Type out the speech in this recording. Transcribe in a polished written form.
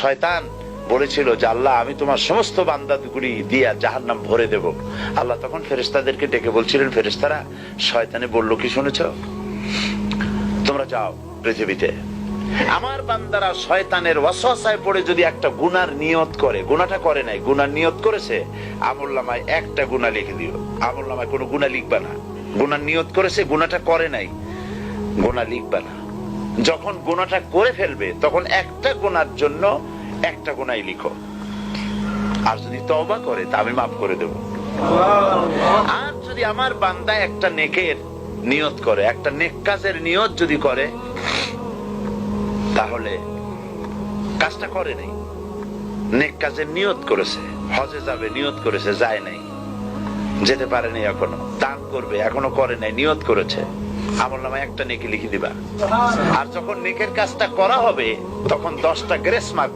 শয়তান বলেছিল যে আল্লাহ আমি তোমার সমস্ত বান্দাগুলি দিয়া জাহান্নাম ভরে দেব। আল্লাহ তখন ফেরেশতাদেরকে ডেকে বলছিলেন, ফেরেশতারা শয়তানে বলল কি শুনেছ? তোমরা যাও পৃথিবীতে, আমার বান্দারা শয়তানের ওয়াসওয়াসায় পড়ে যদি একটা গুনার নিয়ত করে, গুনাহটা করে নাই, গুনার নিয়ত করেছে, আমলনামায় একটা গুনাহ লিখে দিও। আমলনামায় কোনো গুনাহ লিখবা না। গুনার নিয়ত করেছে, গুনাহটা করে নাই, গুনাহ লিখবা না। যখন গুনাহটা করে ফেলবে তখন একটা গুনার জন্য একটা গুনাহই লিখো, আর যদি তওবা করে তা আমি মাফ করে দেব। আর যদি আমার বান্দা একটা নেকের নিয়ত করে, একটা নেক কাজের নিয়ত যদি করে, তাহলে কাজটা করে নাই, নেক কাজের নিয়ত করেছে, হজে যাবে নিয়ত করেছে, যায় নাই, যেতে পারে নাই, এখনো দান করবে এখনো করে নাই, নিয়ত করেছে, আমলনামায় একটা নেকি লিখে দিবা। আর যখন নেকের কাজটা করা হবে তখন 10টা গ্রেস মার্ক